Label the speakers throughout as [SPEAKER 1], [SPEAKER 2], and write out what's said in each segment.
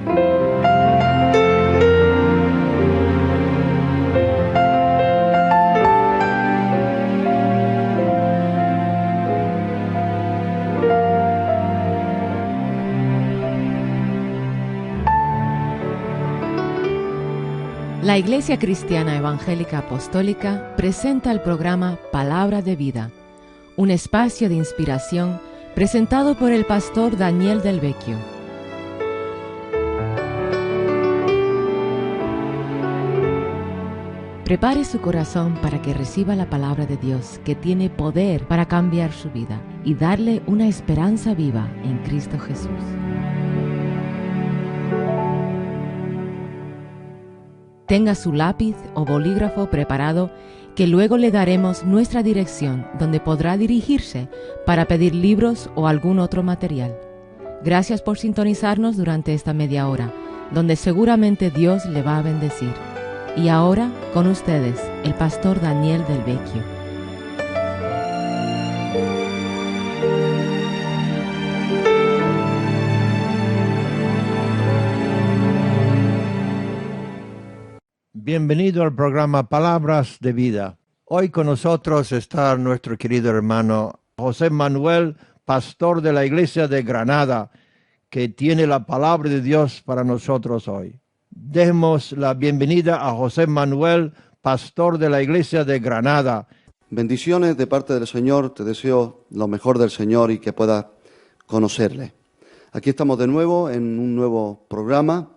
[SPEAKER 1] La Iglesia Cristiana Evangélica Apostólica presenta el programa Palabra de Vida, un espacio de inspiración presentado por el pastor Daniel Del Vecchio. Prepare su corazón para que reciba la palabra de Dios, que tiene poder para cambiar su vida y darle una esperanza viva en Cristo Jesús. Tenga su lápiz o bolígrafo preparado, que luego le daremos nuestra dirección donde podrá dirigirse para pedir libros o algún otro material. Gracias por sintonizarnos durante esta media hora, donde seguramente Dios le va a bendecir. Y ahora, con ustedes, el pastor Daniel Del Vecchio.
[SPEAKER 2] Bienvenido al programa Palabras de Vida. Hoy con nosotros está nuestro querido hermano José Manuel, pastor de la iglesia de Granada, que tiene la palabra de Dios para nosotros hoy. Demos la bienvenida a José Manuel, pastor de la iglesia de Granada.
[SPEAKER 3] Bendiciones de parte del Señor, te deseo lo mejor del Señor y que puedas conocerle. Aquí estamos de nuevo en un nuevo programa,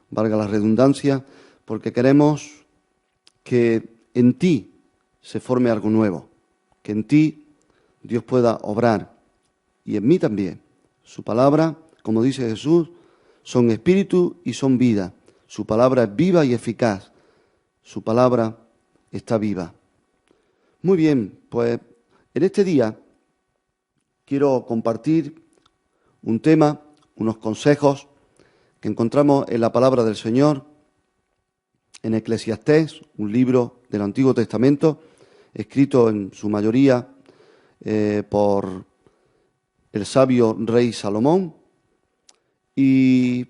[SPEAKER 3] valga la redundancia, porque queremos que en ti se forme algo nuevo, que en ti Dios pueda obrar, y en mí también. Su palabra, como dice Jesús, son espíritu y son vida. Su palabra es viva y eficaz. Su palabra está viva. Muy bien, pues en este día quiero compartir un tema, unos consejos que encontramos en la palabra del Señor, en Eclesiastés, un libro del Antiguo Testamento, escrito en su mayoría por el sabio rey Salomón. Y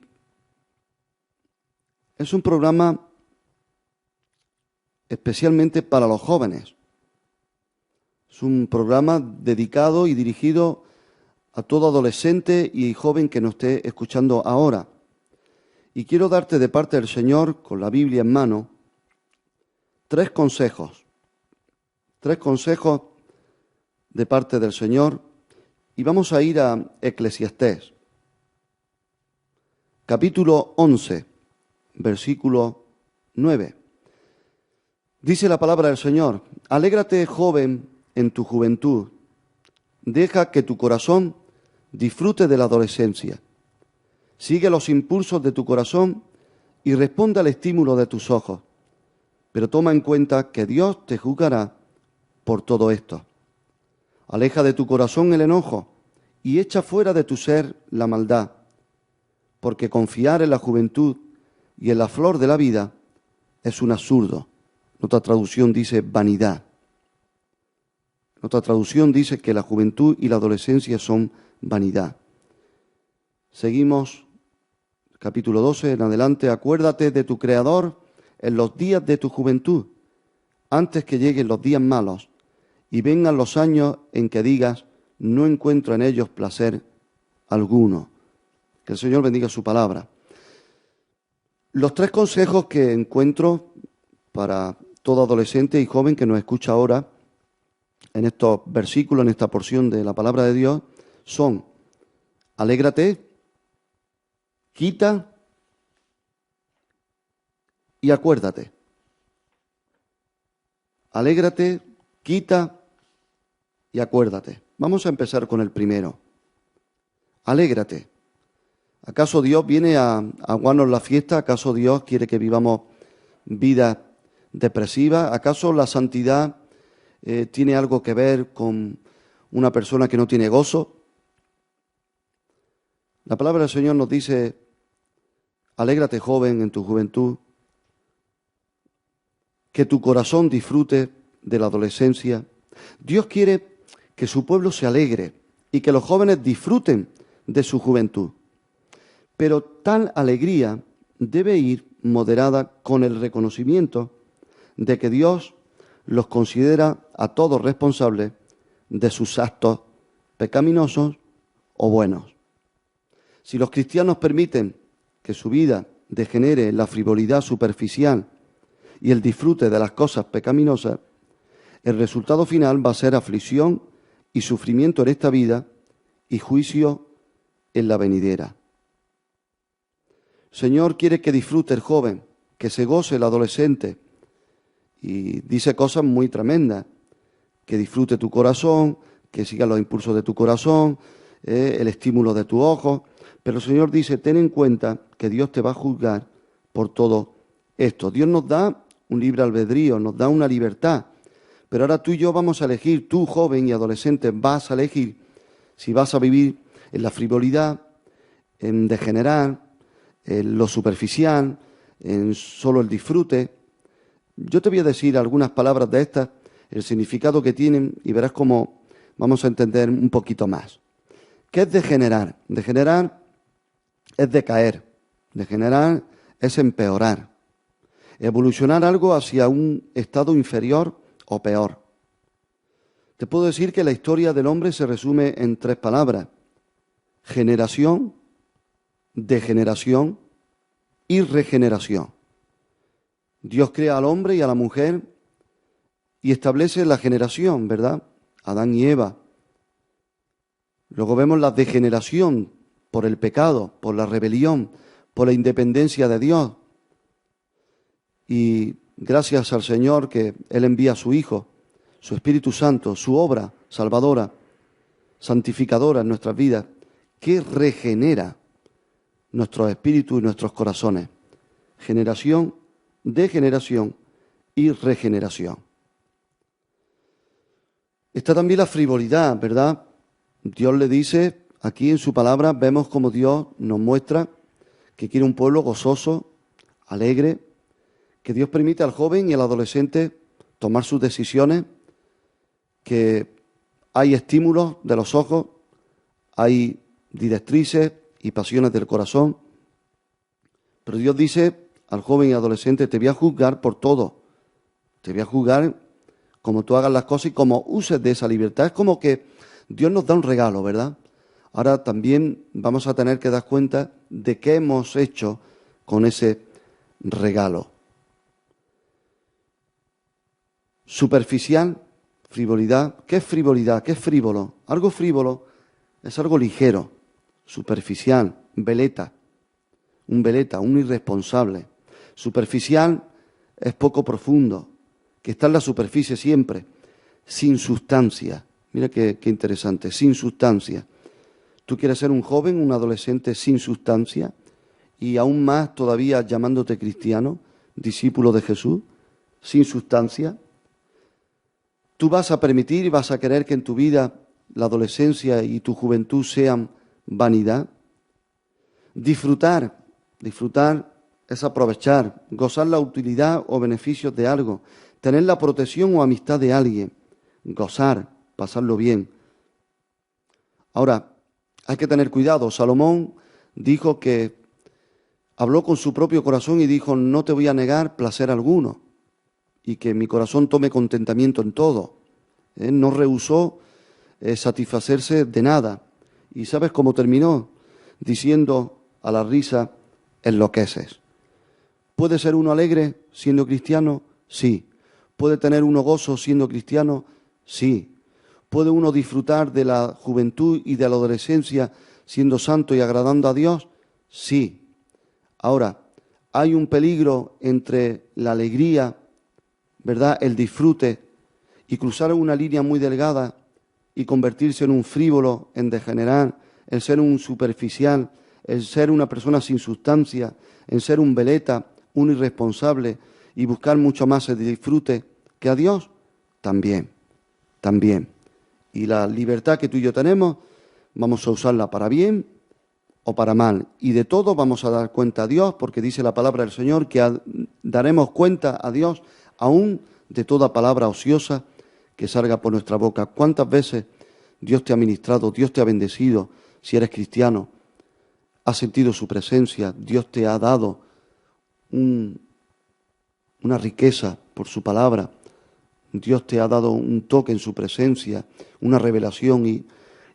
[SPEAKER 3] es un programa especialmente para los jóvenes. Es un programa dedicado y dirigido a todo adolescente y joven que nos esté escuchando ahora. Y quiero darte de parte del Señor, con la Biblia en mano, tres consejos de parte del Señor, y vamos a ir a Eclesiastés, capítulo 11, versículo 9. Dice la palabra del Señor: alégrate, joven, en tu juventud, deja que tu corazón disfrute de la adolescencia. Sigue los impulsos de tu corazón y responde al estímulo de tus ojos. Pero toma en cuenta que Dios te juzgará por todo esto. Aleja de tu corazón el enojo y echa fuera de tu ser la maldad, porque confiar en la juventud y en la flor de la vida es un absurdo. Otra traducción dice vanidad. Otra traducción dice que la juventud y la adolescencia son vanidad. Seguimos. Capítulo 12, en adelante: acuérdate de tu Creador en los días de tu juventud, antes que lleguen los días malos y vengan los años en que digas, no encuentro en ellos placer alguno. Que el Señor bendiga su palabra. Los tres consejos que encuentro para todo adolescente y joven que nos escucha ahora, en estos versículos, en esta porción de la palabra de Dios, son: alégrate, quita y acuérdate. Alégrate, quita y acuérdate. Vamos a empezar con el primero. Alégrate. ¿Acaso Dios viene a aguarnos la fiesta? ¿Acaso Dios quiere que vivamos vidas depresivas? ¿Acaso la santidad tiene algo que ver con una persona que no tiene gozo? La palabra del Señor nos dice: alégrate, joven, en tu juventud, que tu corazón disfrute de la adolescencia. Dios quiere que su pueblo se alegre y que los jóvenes disfruten de su juventud. Pero tal alegría debe ir moderada con el reconocimiento de que Dios los considera a todos responsables de sus actos pecaminosos o buenos. Si los cristianos permiten que su vida degenere en la frivolidad superficial y el disfrute de las cosas pecaminosas, el resultado final va a ser aflicción y sufrimiento en esta vida y juicio en la venidera. El Señor quiere que disfrute el joven, que se goce el adolescente, y dice cosas muy tremendas, que disfrute tu corazón, que siga los impulsos de tu corazón, el estímulo de tus ojos, pero el Señor dice, ten en cuenta que Dios te va a juzgar por todo esto. Dios nos da un libre albedrío, nos da una libertad, pero ahora tú y yo vamos a elegir, tú joven y adolescente vas a elegir si vas a vivir en la frivolidad, en degenerar, en lo superficial, en solo el disfrute. Yo te voy a decir algunas palabras de estas, el significado que tienen, y verás cómo vamos a entender un poquito más. ¿Qué es degenerar? Degenerar es decaer, degenerar es empeorar, evolucionar algo hacia un estado inferior o peor. Te puedo decir que la historia del hombre se resume en 3 palabras: generación, degeneración y regeneración. Dios crea al hombre y a la mujer y establece la generación, ¿verdad? Adán y Eva. Luego vemos la degeneración por el pecado, por la rebelión, por la independencia de Dios. Y gracias al Señor que Él envía a su Hijo, su Espíritu Santo, su obra salvadora, santificadora en nuestras vidas, que regenera nuestros espíritus y nuestros corazones. Generación, degeneración y regeneración. Está también la frivolidad, ¿verdad? Dios le dice, aquí en su palabra vemos como Dios nos muestra que quiere un pueblo gozoso, alegre, que Dios permite al joven y al adolescente tomar sus decisiones, que hay estímulos de los ojos, hay directrices y pasiones del corazón, pero Dios dice al joven y adolescente, te voy a juzgar por todo, te voy a juzgar como tú hagas las cosas y como uses de esa libertad. Es como que Dios nos da un regalo, ¿verdad? Ahora también vamos a tener que dar cuenta de qué hemos hecho con ese regalo. Superficial, frivolidad. ¿Qué es frivolidad? ¿Qué es frívolo? Algo frívolo es algo ligero, superficial, veleta, un irresponsable. Superficial es poco profundo, que está en la superficie siempre, sin sustancia. Mira qué interesante, sin sustancia. ¿Tú quieres ser un joven, un adolescente sin sustancia? Y aún más todavía llamándote cristiano, discípulo de Jesús, sin sustancia. ¿Tú vas a permitir y vas a querer que en tu vida la adolescencia y tu juventud sean vanidad? Disfrutar es aprovechar, gozar la utilidad o beneficios de algo, tener la protección o amistad de alguien, gozar, pasarlo bien. Ahora, hay que tener cuidado. Salomón dijo que habló con su propio corazón y dijo, no te voy a negar placer alguno, y que mi corazón tome contentamiento en todo. No rehusó satisfacerse de nada. ¿Y sabes cómo terminó? Diciendo a la risa, enloqueces. ¿Puede ser uno alegre siendo cristiano? Sí. ¿Puede tener uno gozo siendo cristiano? Sí. ¿Puede uno disfrutar de la juventud y de la adolescencia siendo santo y agradando a Dios? Sí. Ahora, hay un peligro entre la alegría, ¿verdad?, el disfrute, y cruzar una línea muy delgada y convertirse en un frívolo, en degenerar, en ser un superficial, en ser una persona sin sustancia, en ser un veleta, un irresponsable, y buscar mucho más el disfrute que a Dios. También. Y la libertad que tú y yo tenemos, vamos a usarla para bien o para mal. Y de todo vamos a dar cuenta a Dios, porque dice la palabra del Señor que daremos cuenta a Dios aún de toda palabra ociosa que salga por nuestra boca. ¿Cuántas veces Dios te ha ministrado, Dios te ha bendecido, si eres cristiano? has sentido su presencia, Dios te ha dado una riqueza por su palabra, Dios te ha dado un toque en su presencia, una revelación y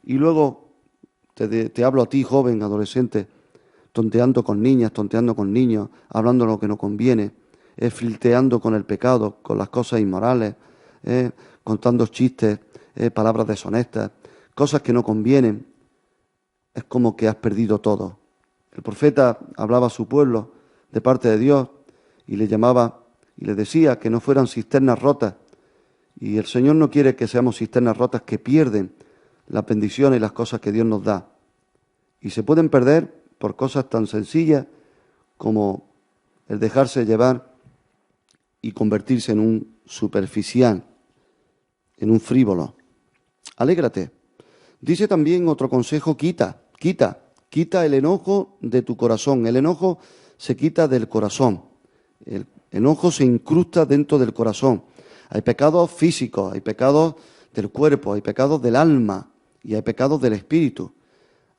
[SPEAKER 3] luego te hablo a ti, joven, adolescente, tonteando con niñas, tonteando con niños, hablando lo que no conviene, flirteando con el pecado, con las cosas inmorales, contando chistes, palabras deshonestas, cosas que no convienen. Es como que has perdido todo. El profeta hablaba a su pueblo de parte de Dios y le llamaba y le decía que no fueran cisternas rotas. Y el Señor no quiere que seamos cisternas rotas que pierden las bendiciones y las cosas que Dios nos da. Y se pueden perder por cosas tan sencillas como el dejarse llevar y convertirse en un superficial, en un frívolo. Alégrate. Dice también otro consejo, quita el enojo de tu corazón. El enojo se quita del corazón. El enojo se incrusta dentro del corazón. Hay pecados físicos, hay pecados del cuerpo, hay pecados del alma y hay pecados del espíritu.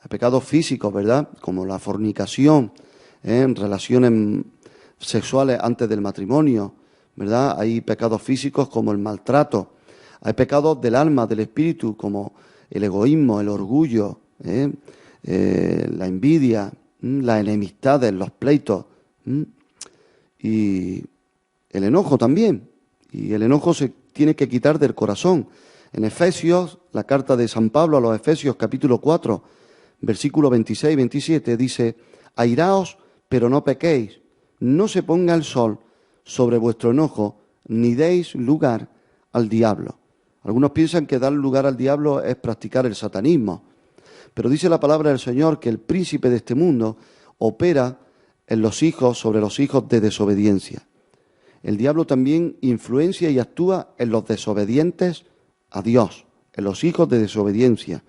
[SPEAKER 3] Hay pecados físicos, ¿verdad? Como la fornicación, relaciones sexuales antes del matrimonio, ¿verdad? Hay pecados físicos como el maltrato. Hay pecados del alma, del espíritu, como el egoísmo, el orgullo, la envidia, las enemistades, los pleitos, y el enojo también. Y el enojo se tiene que quitar del corazón. En Efesios, la carta de San Pablo a los Efesios, capítulo 4, versículo 26 y 27, dice: airaos, pero no pequéis, no se ponga el sol sobre vuestro enojo, ni deis lugar al diablo. Algunos piensan que dar lugar al diablo es practicar el satanismo, pero dice la palabra del Señor que el príncipe de este mundo opera en los hijos, sobre los hijos de desobediencia. El diablo también influencia y actúa en los desobedientes a Dios, en los hijos de desobediencia.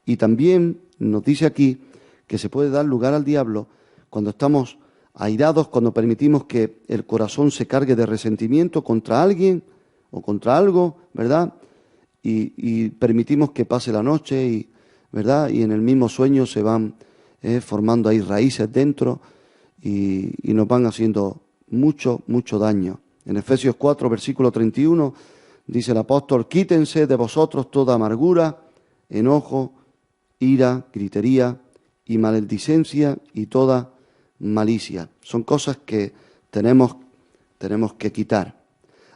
[SPEAKER 3] Y también nos dice aquí que se puede dar lugar al diablo cuando estamos airados, cuando permitimos que el corazón se cargue de resentimiento contra alguien o contra algo, ¿verdad? Y permitimos que pase la noche, ¿verdad? Y en el mismo sueño se van formando ahí raíces dentro y nos van haciendo mucho daño. En Efesios 4, versículo 31, dice el apóstol: quítense de vosotros toda amargura, enojo, ira, gritería y maledicencia y toda malicia. Son cosas que tenemos que quitar.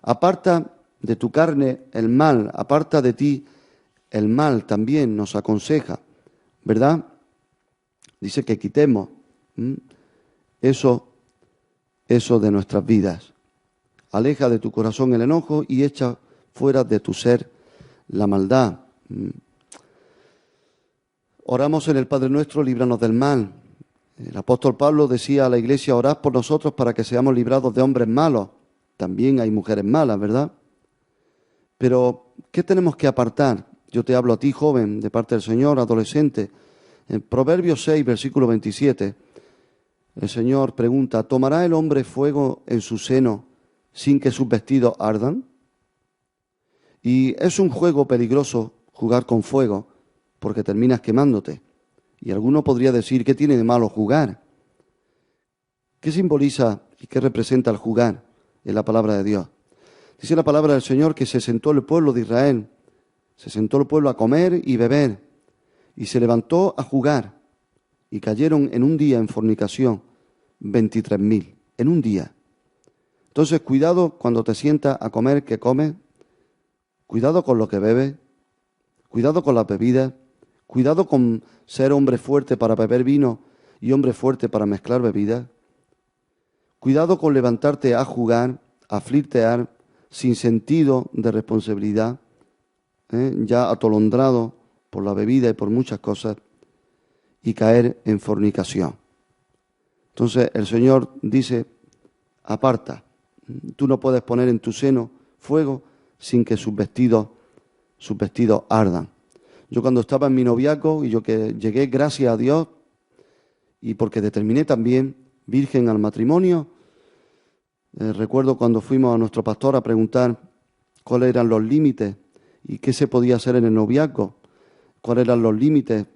[SPEAKER 3] Aparta de tu carne el mal, aparta de ti el mal, también nos aconseja, ¿verdad? Dice que quitemos eso de nuestras vidas. Aleja de tu corazón el enojo y echa fuera de tu ser la maldad. Oramos en el Padre Nuestro: líbranos del mal. El apóstol Pablo decía a la iglesia: orad por nosotros para que seamos librados de hombres malos. También hay mujeres malas, ¿verdad? Pero, ¿qué tenemos que apartar? Yo te hablo a ti, joven, de parte del Señor, adolescente. En Proverbios 6, versículo 27, el Señor pregunta: ¿tomará el hombre fuego en su seno sin que sus vestidos ardan? Y es un juego peligroso jugar con fuego, porque terminas quemándote. Y alguno podría decir: ¿qué tiene de malo jugar? ¿Qué simboliza y qué representa el jugar en la palabra de Dios? Dice la palabra del Señor que se sentó el pueblo de Israel, se sentó el pueblo a comer y beber, y se levantó a jugar, y cayeron en un día en fornicación 23.000, en un día. Entonces, cuidado cuando te sientas a comer, que comes, cuidado con lo que bebes, cuidado con las bebidas, cuidado con ser hombre fuerte para beber vino y hombre fuerte para mezclar bebidas. Cuidado con levantarte a jugar, a flirtear, sin sentido de responsabilidad, ya atolondrado por la bebida y por muchas cosas, y caer en fornicación. Entonces el Señor dice: aparta. Tú no puedes poner en tu seno fuego sin que sus vestidos ardan. Yo cuando estaba en mi noviazgo y yo que llegué, gracias a Dios, y porque determiné también virgen al matrimonio, recuerdo cuando fuimos a nuestro pastor a preguntar cuáles eran los límites y qué se podía hacer en el noviazgo, cuáles eran los límites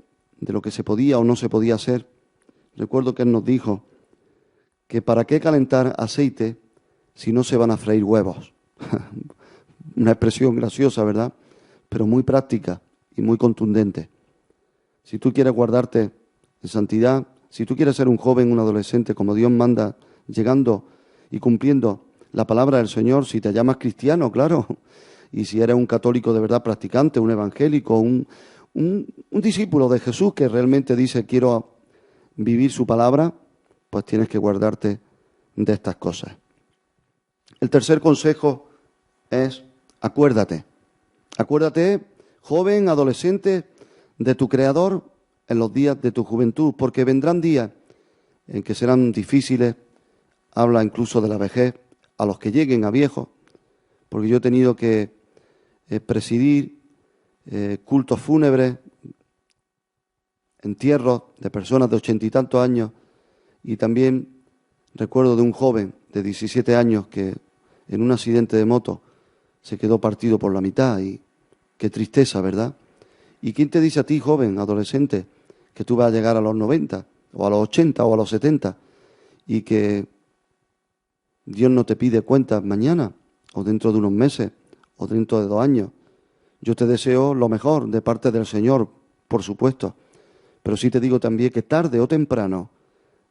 [SPEAKER 3] de lo que se podía o no se podía hacer. recuerdo que Él nos dijo que para qué calentar aceite si no se van a freír huevos. Una expresión graciosa, ¿verdad? Pero muy práctica y muy contundente. Si tú quieres guardarte en santidad, si tú quieres ser un joven, un adolescente, como Dios manda, llegando y cumpliendo la palabra del Señor, si te llamas cristiano, claro, y si eres un católico de verdad practicante, un evangélico, un discípulo de Jesús que realmente dice quiero vivir su palabra, pues tienes que guardarte de estas cosas. El tercer consejo es acuérdate. Acuérdate, joven, adolescente, de tu Creador en los días de tu juventud, porque vendrán días en que serán difíciles, habla incluso de la vejez, a los que lleguen a viejos, porque yo he tenido que presidir cultos fúnebres, entierros de personas de 80 y tantos años, y también recuerdo de un joven de 17 años que en un accidente de moto se quedó partido por la mitad, y qué tristeza, ¿verdad? ¿Y quién te dice a ti, joven, adolescente, que tú vas a llegar a los 90, o a los 80, o a los 70, y que Dios no te pide cuentas mañana, o dentro de unos meses, o dentro de 2 años? Yo te deseo lo mejor de parte del Señor, por supuesto, pero sí te digo también que tarde o temprano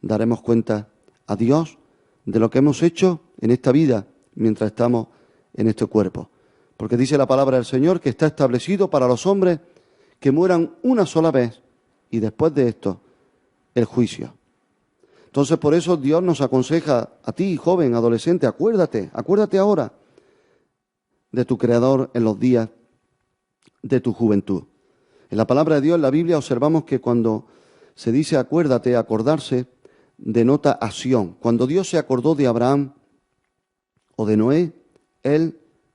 [SPEAKER 3] daremos cuenta a Dios de lo que hemos hecho en esta vida mientras estamos en este cuerpo. Porque dice la palabra del Señor que está establecido para los hombres que mueran una sola vez y después de esto el juicio. Entonces por eso Dios nos aconseja a ti, joven, adolescente, acuérdate ahora de tu Creador en los días de tu juventud. En la palabra de Dios, en la Biblia, observamos que cuando se dice acuérdate, acordarse, denota acción. Cuando Dios se acordó de Abraham o de Noé,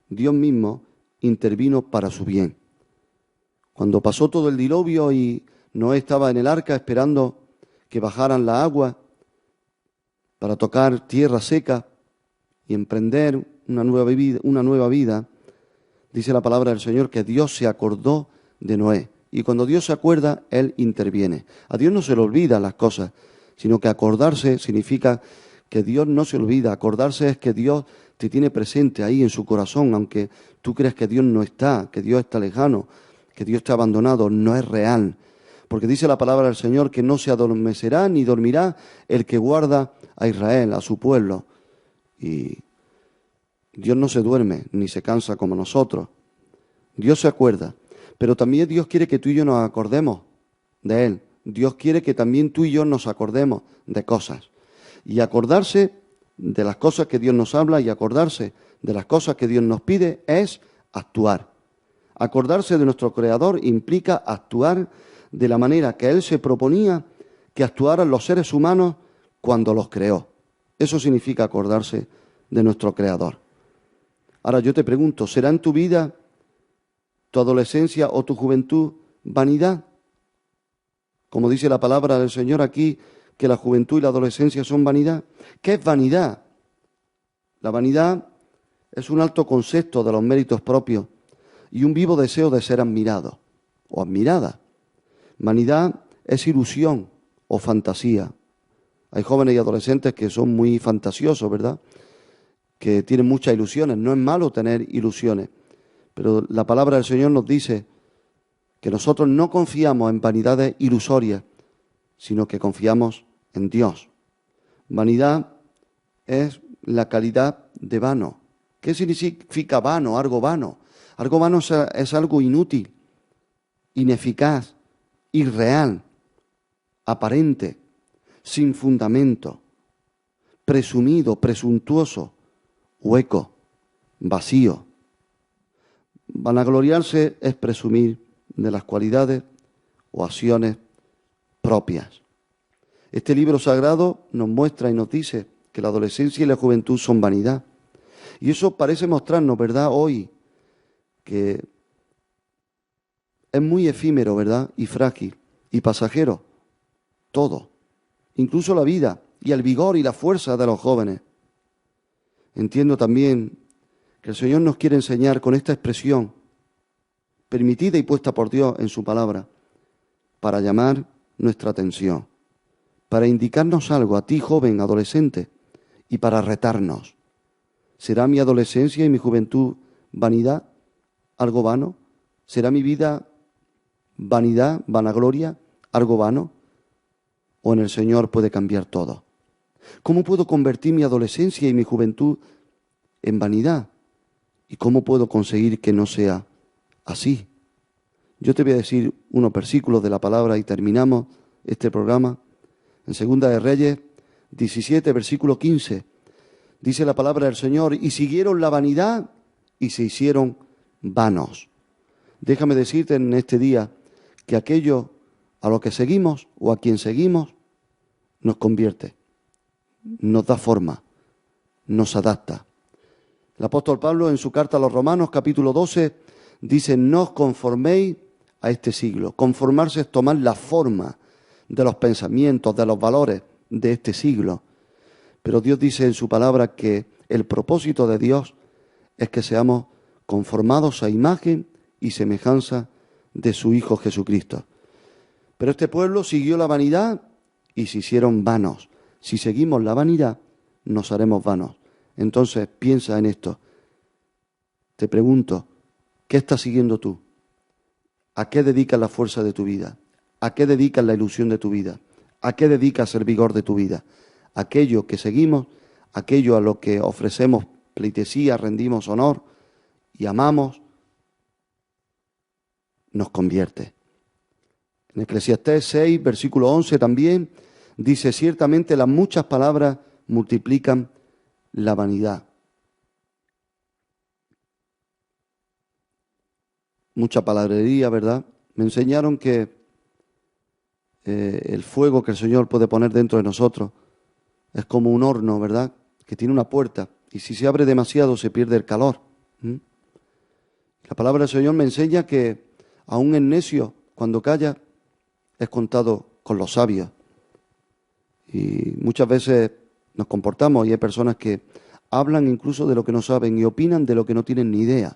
[SPEAKER 3] Dios mismo, intervino para su bien. Cuando pasó todo el diluvio y Noé estaba en el arca esperando que bajaran la agua para tocar tierra seca y emprender una nueva vida, dice la palabra del Señor que Dios se acordó de Noé. Y cuando Dios se acuerda, Él interviene. A Dios no se le olvidan las cosas, sino que acordarse significa que Dios no se olvida. Acordarse es que Dios te tiene presente ahí en su corazón, aunque tú creas que Dios no está, que Dios está lejano, que Dios te ha abandonado. No es real. Porque dice la palabra del Señor que no se adormecerá ni dormirá el que guarda a Israel, a su pueblo. Y Dios no se duerme ni se cansa como nosotros. Dios se acuerda. Pero también Dios quiere que tú y yo nos acordemos de Él. Dios quiere que también tú y yo nos acordemos de cosas. Y acordarse de las cosas que Dios nos habla y acordarse de las cosas que Dios nos pide es actuar. Acordarse de nuestro Creador implica actuar de la manera que Él se proponía que actuaran los seres humanos cuando los creó. Eso significa acordarse de nuestro Creador. Ahora yo te pregunto, ¿será en tu vida, tu adolescencia o tu juventud vanidad? Como dice la palabra del Señor aquí, que la juventud y la adolescencia son vanidad. ¿Qué es vanidad? La vanidad es un alto concepto de los méritos propios y un vivo deseo de ser admirado o admirada. Vanidad es ilusión o fantasía. Hay jóvenes y adolescentes que son muy fantasiosos, ¿verdad? Que tienen muchas ilusiones. No es malo tener ilusiones, pero la palabra del Señor nos dice que nosotros no confiamos en vanidades ilusorias, sino que confiamos en Dios. Vanidad es la calidad de vano. ¿Qué significa vano? Algo vano. Algo vano es algo inútil, ineficaz, irreal, aparente, sin fundamento, presumido, presuntuoso, hueco, vacío. Vanagloriarse es presumir de las cualidades o acciones propias. Este libro sagrado nos muestra y nos dice que la adolescencia y la juventud son vanidad. Y eso parece mostrarnos, ¿verdad?, hoy, que es muy efímero, ¿verdad?, y frágil y pasajero. Todo, incluso la vida y el vigor y la fuerza de los jóvenes. Entiendo también que el Señor nos quiere enseñar con esta expresión, permitida y puesta por Dios en su palabra, para llamar nuestra atención. para indicarnos algo, a ti, joven, adolescente, y para retarnos. ¿Será mi adolescencia y mi juventud vanidad, algo vano? ¿Será mi vida vanidad, vanagloria, algo vano? ¿O en el Señor puede cambiar todo? ¿Cómo puedo convertir mi adolescencia y mi juventud en vanidad? ¿Y cómo puedo conseguir que no sea así? Yo te voy a decir unos versículos de la palabra y terminamos este programa. En Segunda de Reyes 17, versículo 15, dice la palabra del Señor: y siguieron la vanidad y se hicieron vanos. Déjame decirte en este día que aquello a lo que seguimos o a quien seguimos nos convierte, nos da forma, nos adapta. El apóstol Pablo en su carta a los Romanos, capítulo 12, dice: no os conforméis a este siglo. Conformarse es tomar la forma de los pensamientos, de los valores de este siglo. Pero Dios dice en su palabra que el propósito de Dios es que seamos conformados a imagen y semejanza de su Hijo Jesucristo. Pero este pueblo siguió la vanidad y se hicieron vanos. Si seguimos la vanidad, nos haremos vanos. Entonces piensa en esto. Te pregunto, ¿qué estás siguiendo tú? ¿A qué dedicas la fuerza de tu vida? ¿A qué dedicas la ilusión de tu vida? ¿A qué dedicas el vigor de tu vida? Aquello que seguimos, aquello a lo que ofrecemos pleitesía, rendimos honor y amamos, nos convierte. En Eclesiastés 6, versículo 11 también dice: ciertamente las muchas palabras multiplican la vanidad. Mucha palabrería, ¿verdad? Me enseñaron que el fuego que el Señor puede poner dentro de nosotros es como un horno, ¿verdad?, que tiene una puerta, y si se abre demasiado se pierde el calor. La palabra del Señor me enseña que aún el necio, cuando calla, es contado con los sabios. Y muchas veces nos comportamos y hay personas que hablan incluso de lo que no saben y opinan de lo que no tienen ni idea.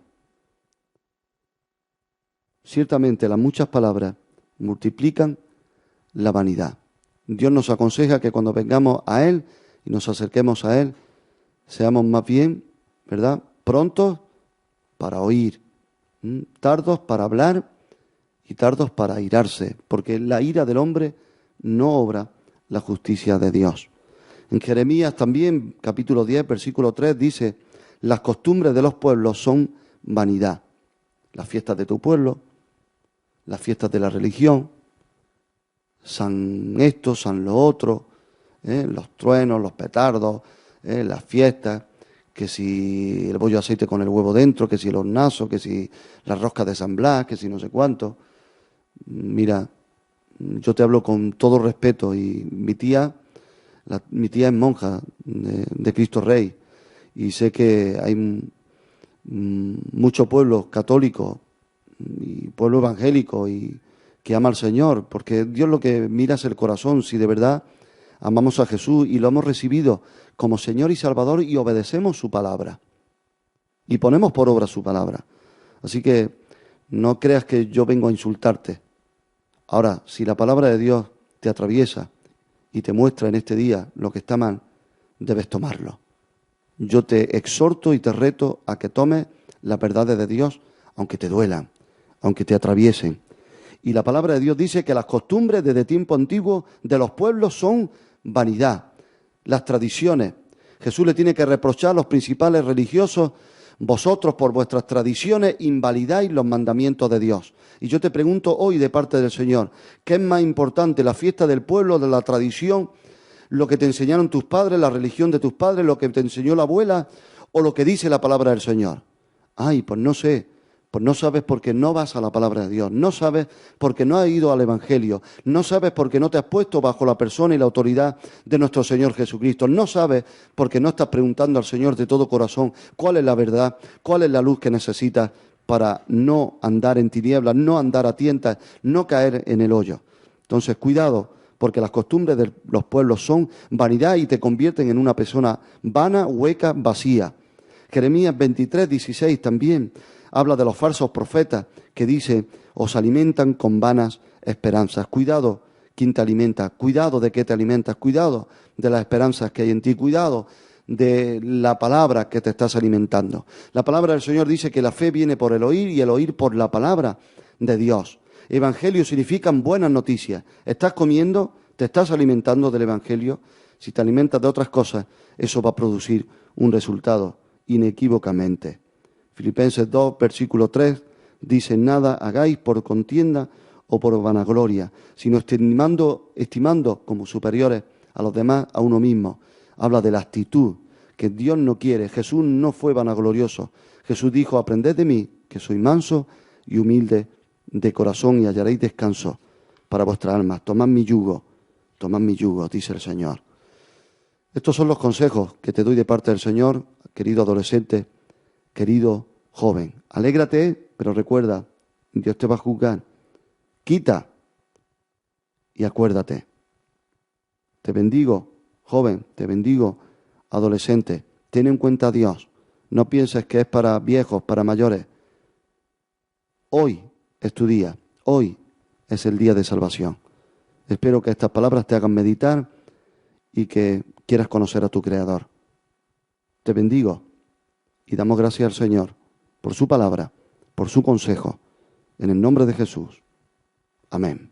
[SPEAKER 3] Ciertamente las muchas palabras multiplican la vanidad. Dios nos aconseja que cuando vengamos a Él y nos acerquemos a Él, seamos más bien, ¿verdad?, prontos para oír, tardos para hablar y tardos para airarse, porque la ira del hombre no obra la justicia de Dios. En Jeremías también, capítulo 10, versículo 3, dice: las costumbres de los pueblos son vanidad. Las fiestas de tu pueblo, las fiestas de la religión, San esto, San lo otro, los truenos, los petardos, las fiestas, que si el bollo de aceite con el huevo dentro, que si el hornazo, que si las roscas de San Blas, que si no sé cuánto. Mira, yo te hablo con todo respeto y mi tía es monja de Cristo Rey y sé que hay muchos pueblos católicos y pueblo evangélico y que ama al Señor, porque Dios lo que mira es el corazón. Si de verdad amamos a Jesús y lo hemos recibido como Señor y Salvador y obedecemos su palabra y ponemos por obra su palabra. Así que no creas que yo vengo a insultarte. Ahora, si la palabra de Dios te atraviesa y te muestra en este día lo que está mal, debes tomarlo. Yo te exhorto y te reto a que tomes las verdades de Dios, aunque te duelan, aunque te atraviesen. Y la palabra de Dios dice que las costumbres desde tiempo antiguo de los pueblos son vanidad. Las tradiciones. Jesús le tiene que reprochar a los principales religiosos: vosotros por vuestras tradiciones invalidáis los mandamientos de Dios. Y yo te pregunto hoy de parte del Señor, ¿qué es más importante, la fiesta del pueblo, de la tradición, lo que te enseñaron tus padres, la religión de tus padres, lo que te enseñó la abuela, o lo que dice la palabra del Señor? Ay, pues no sé. Pues no sabes porque no vas a la palabra de Dios, no sabes porque no has ido al Evangelio, no sabes porque no te has puesto bajo la persona y la autoridad de nuestro Señor Jesucristo, no sabes porque no estás preguntando al Señor de todo corazón cuál es la verdad, cuál es la luz que necesitas para no andar en tinieblas, no andar a tientas, no caer en el hoyo. Entonces, cuidado, porque las costumbres de los pueblos son vanidad y te convierten en una persona vana, hueca, vacía. Jeremías 23, 16 también habla de los falsos profetas que dice: os alimentan con vanas esperanzas. Cuidado, quién te alimenta. Cuidado de qué te alimentas. Cuidado de las esperanzas que hay en ti. Cuidado de la palabra que te estás alimentando. La palabra del Señor dice que la fe viene por el oír y el oír por la palabra de Dios. Evangelio significan buenas noticias. ¿Estás comiendo? ¿Te estás alimentando del Evangelio? Si te alimentas de otras cosas, eso va a producir un resultado inequívocamente. Filipenses 2, versículo 3, dice: nada hagáis por contienda o por vanagloria, sino estimando como superiores a los demás a uno mismo. Habla de la actitud que Dios no quiere. Jesús no fue vanaglorioso. Jesús dijo: aprended de mí, que soy manso y humilde de corazón, y hallaréis descanso para vuestras almas. Tomad mi yugo, dice el Señor. Estos son los consejos que te doy de parte del Señor, querido adolescente, querido joven. Alégrate, pero recuerda, Dios te va a juzgar. Quita y acuérdate. Te bendigo, joven, te bendigo, adolescente. Ten en cuenta a Dios. No pienses que es para viejos, para mayores. Hoy es tu día. Hoy es el día de salvación. Espero que estas palabras te hagan meditar y que quieras conocer a tu Creador. Te bendigo y damos gracias al Señor por su palabra, por su consejo. En el nombre de Jesús. Amén.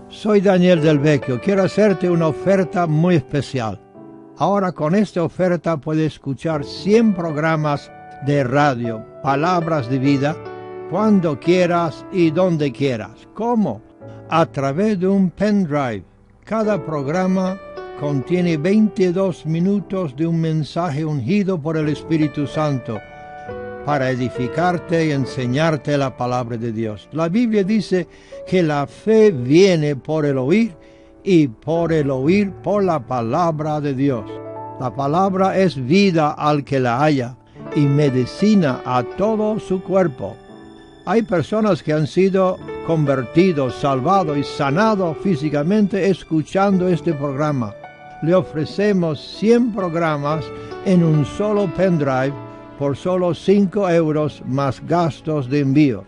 [SPEAKER 2] Soy Daniel del Vecchio. Quiero hacerte una oferta muy especial. Ahora con esta oferta puedes escuchar 100 programas de radio, palabras de vida, cuando quieras y donde quieras. ¿Cómo? A través de un pendrive. Cada programa contiene 22 minutos de un mensaje ungido por el Espíritu Santo para edificarte y enseñarte la palabra de Dios. La Biblia dice que la fe viene por el oír y por el oír por la palabra de Dios. La palabra es vida al que la haya y medicina a todo su cuerpo. Hay personas que han sido convertidos, salvados y sanados físicamente escuchando este programa. Le ofrecemos 100 programas en un solo pendrive por solo 5 euros más gastos de envío.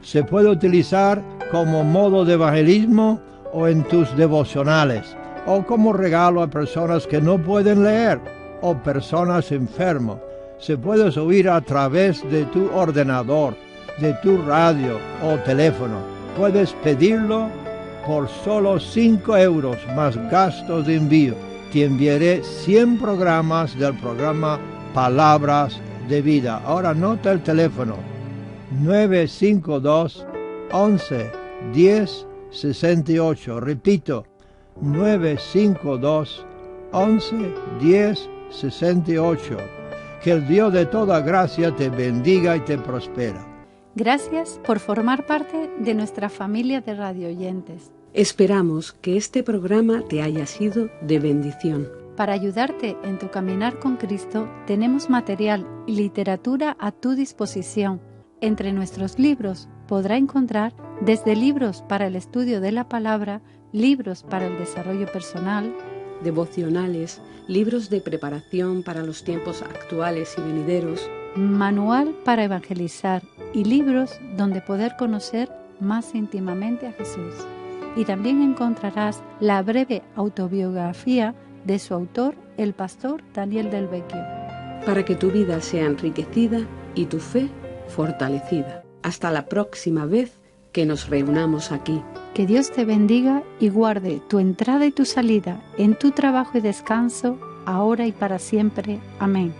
[SPEAKER 2] Se puede utilizar como modo de evangelismo o en tus devocionales, o como regalo a personas que no pueden leer o personas enfermas. Se puede oír a través de tu ordenador, de tu radio o teléfono. Puedes pedirlo por solo 5 euros más gastos de envío. Te enviaré 100 programas del programa Palabras de Vida. Ahora anota el teléfono: 952 11 10 68. Repito, 952 11 10 68. Que el Dios de toda gracia te bendiga y te prospera.
[SPEAKER 4] Gracias por formar parte de nuestra familia de radioyentes.
[SPEAKER 5] Esperamos que este programa te haya sido de bendición.
[SPEAKER 4] Para ayudarte en tu caminar con Cristo, tenemos material y literatura a tu disposición. Entre nuestros libros podrá encontrar desde libros para el estudio de la palabra, libros para el desarrollo personal,
[SPEAKER 5] devocionales, libros de preparación para los tiempos actuales y venideros,
[SPEAKER 4] manual para evangelizar y libros donde poder conocer más íntimamente a Jesús. Y también encontrarás la breve autobiografía de su autor, el pastor Daniel del Vecchio.
[SPEAKER 5] Para que tu vida sea enriquecida y tu fe fortalecida. Hasta la próxima vez que nos reunamos aquí.
[SPEAKER 4] Que Dios te bendiga y guarde tu entrada y tu salida en tu trabajo y descanso, ahora y para siempre. Amén.